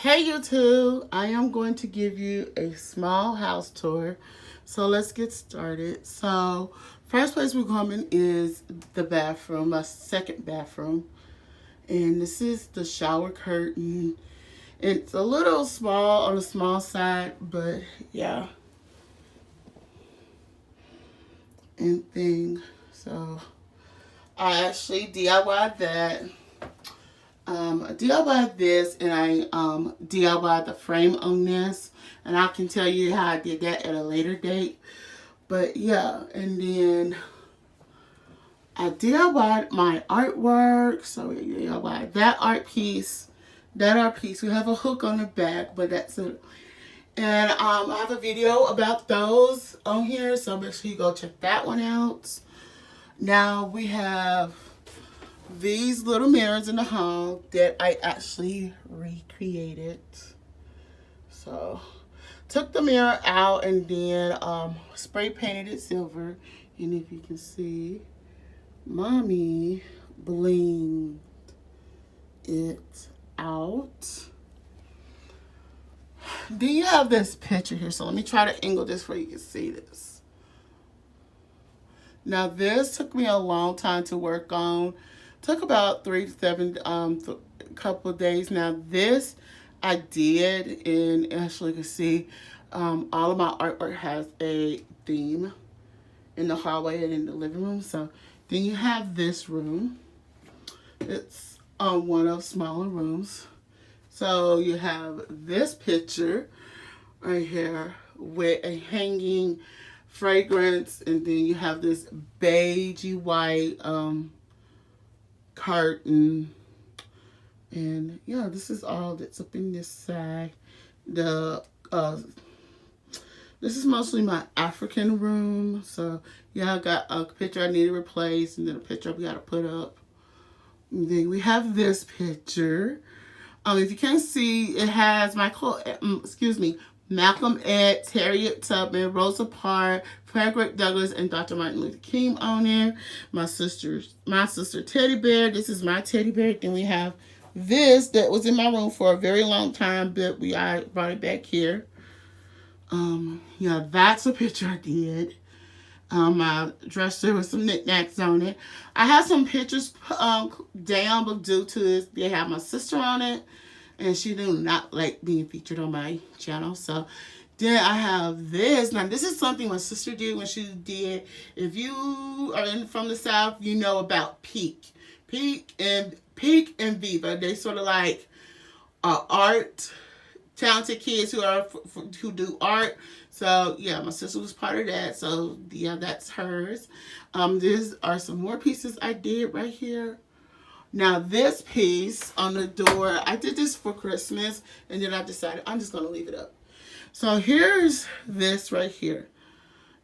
Hey YouTube, I am going to give you a small house tour. So let's get started. So first place we're coming is the bathroom, my second bathroom. And this is the shower curtain. It's a little small on the small side, but yeah. And thing. So I actually DIY'd that. I DIY'd this and I DIY'd the frame on this, and I can tell you how I did that at a later date. But yeah, and then I DIY'd my artwork. So I DIY'd that art piece. That art piece. We have a hook on the back, but that's it. And I have a video about those on here, so make sure you go check that one out. Now we have these little mirrors in the hall that I actually recreated. So took the mirror out and then spray painted it silver. And if you can see, mommy blinged it out. Then you have this picture here. So let me try to angle this where you can see this. Now this took me a long time to work on. Took about 3 to 7 couple of days. Now this I did, and actually you can see all of my artwork has a theme in the hallway and in the living room. So then you have this room. It's one of smaller rooms. So you have this picture right here with a hanging fragrance, and then you have this beigey white curtain, and yeah, this is all that's up in this side. The this is mostly my African room. So yeah, I got a picture I need to replace, and then a picture we got to put up. And then we have this picture. If you can't see, it has Malcolm X, Harriet Tubman, Rosa Parks, Frederick Douglass, and Dr. Martin Luther King on there. My sister teddy bear. This is my teddy bear. Then we have this that was in my room for a very long time, but I brought it back here. Yeah, that's a picture I did. My dresser with some knickknacks on it. I have some pictures down, but due to this, they have my sister on it, and she do not like being featured on my channel. So then I have this. Now this is something my sister did when she did. If you are from the South, you know about Peak and Viva. They sort of like art talented kids who do art. So yeah, my sister was part of that. So yeah, that's hers. These are some more pieces I did right here. Now this piece on the door, I did this for Christmas, and then I decided I'm just gonna leave it up. So here's this right here.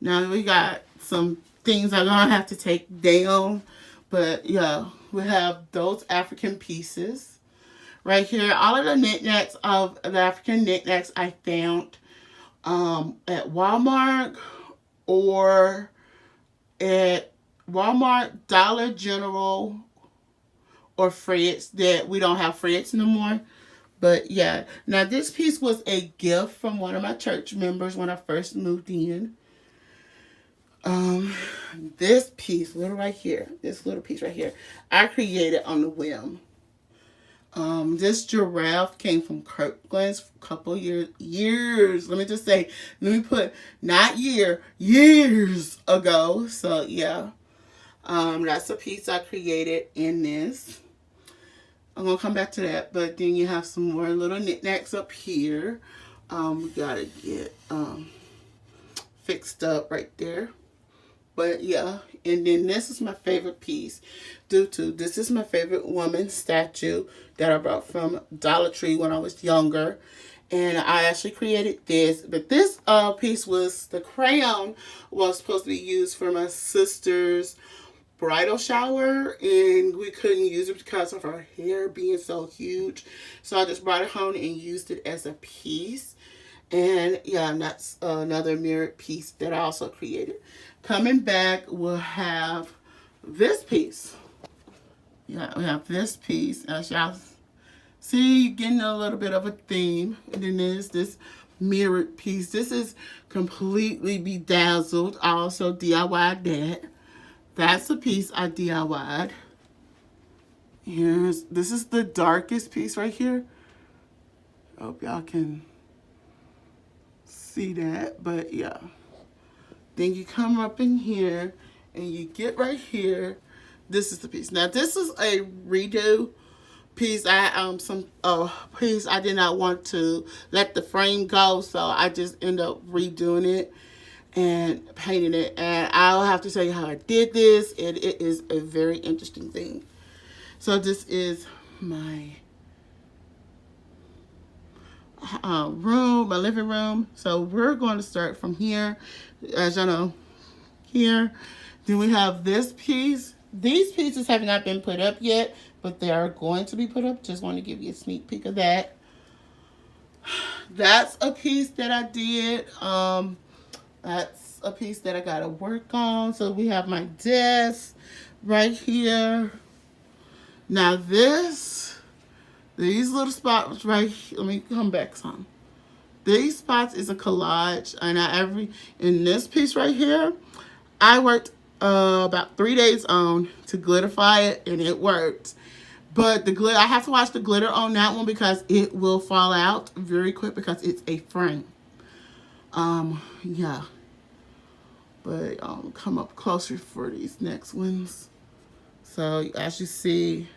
Now we got some things I'm gonna have to take down, but yeah, we have those African pieces right here. All of the knickknacks of the African knickknacks I found at Walmart or at Walmart, Dollar General, or Fred's. That we don't have Fred's no more. But yeah, now this piece was a gift from one of my church members when I first moved in. This piece, right here, this little piece right here, I created on the whim. This giraffe came from Kirkland's a couple years. Let me put, not years ago. So yeah, that's a piece I created in this. I'm gonna come back to that, but then you have some more little knickknacks up here. We gotta get fixed up right there. But yeah, and then this is my favorite piece. This is my favorite woman statue that I brought from Dollar Tree when I was younger. And I actually created this. But this piece was, the crayon was supposed to be used for my sister's bridal shower, and we couldn't use it because of her hair being so huge. So I just brought it home and used it as a piece. And yeah, that's another mirrored piece that I also created. Coming back, we'll have this piece. Yeah, we have this piece. As y'all see, you're getting a little bit of a theme. And then there's this mirrored piece. This is completely bedazzled. I also DIY'd that. That's a piece I DIY'd. This is the darkest piece right here. Hope y'all can see that, but yeah. Then you come up in here and you get right here. This is the piece. Now this is a redo piece. Piece I did not want to let the frame go, so I just end up redoing it and painting it. And I'll have to tell you how I did this. It is a very interesting thing. So this is my room, my living room. So we're going to start from here, as you know, here. Then we have this piece. These pieces have not been put up yet, but they are going to be put up. Just want to give you a sneak peek of that. That's a piece that I did. That's a piece that I got to work on. So we have my desk right here. Now these little spots right here, let me come back some. These spots is a collage, and in this piece right here, I worked about 3 days on to glitterify it, and it worked. But the glitter, I have to watch the glitter on that one because it will fall out very quick because it's a frame. Yeah. But come up closer for these next ones. So as you see,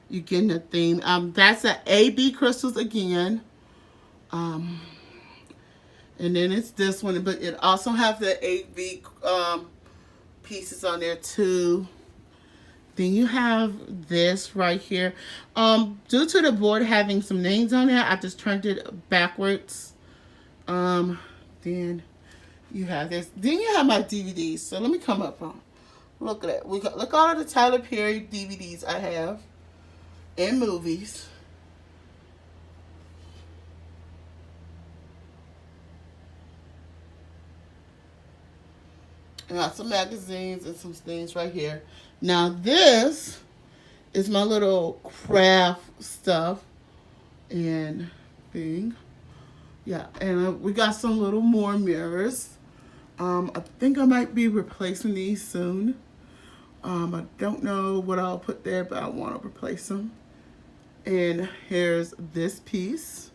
you're getting a theme. That's a AB crystals again. And then it's this one, but it also has the AB pieces on there too. Then you have this right here. Due to the board having some names on there, I just turned it backwards. Then you have this. Then you have my DVDs. So let me come up on. Look at that. Look all of the Tyler Perry DVDs I have and movies. I got some magazines and some things right here. Now this is my little craft stuff and thing. Yeah, and we got some little more mirrors. I think I might be replacing these soon. I don't know what I'll put there, but I want to replace them. And here's this piece.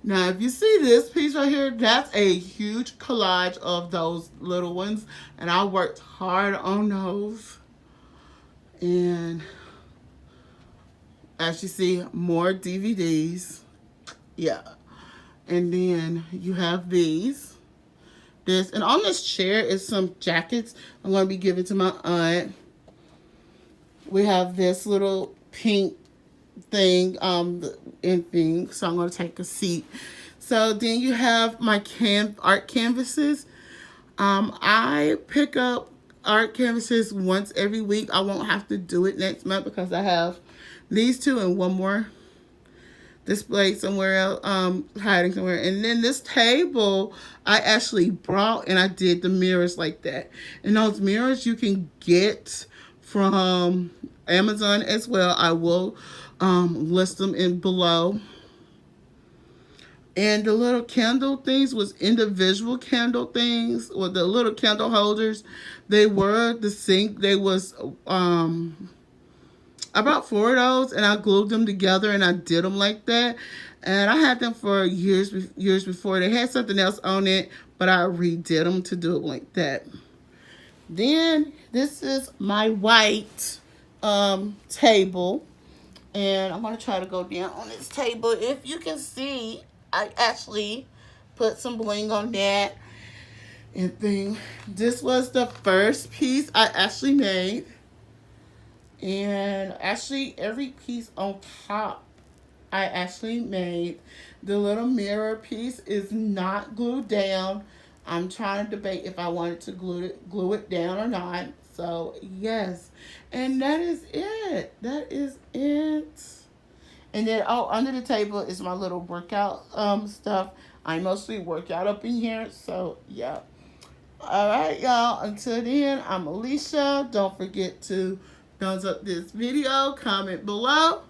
Now, if you see this piece right here, that's a huge collage of those little ones. And I worked hard on those. And as you see, more DVDs. Yeah. And then you have these. And on this chair is some jackets I'm going to be giving to my aunt. We have this little pink thing and thing, so I'm going to take a seat. So then you have my art canvases. I pick up art canvases once every week. I won't have to do it next month because I have these two and one more displayed somewhere else, hiding somewhere. And then this table I actually brought, and I did the mirrors like that. And those mirrors you can get from Amazon as well. I will list them in below. And the little candle things was individual candle things, or the little candle holders. They were the sink. They was I bought 4 of those, and I glued them together, and I did them like that. And I had them for years before. They had something else on it, but I redid them to do it like that. Then this is my white table, and I'm going to try to go down on this table. If you can see, I actually put some bling on that and thing. This was the first piece I actually made. And actually, every piece on top, I actually made. The little mirror piece is not glued down. I'm trying to debate if I wanted to glue it down or not. So, yes. And that is it. That is it. And then, under the table is my little workout stuff. I mostly work out up in here. So, yeah. All right, y'all. Until then, I'm Alicia. Don't forget to thumbs up this video, comment below.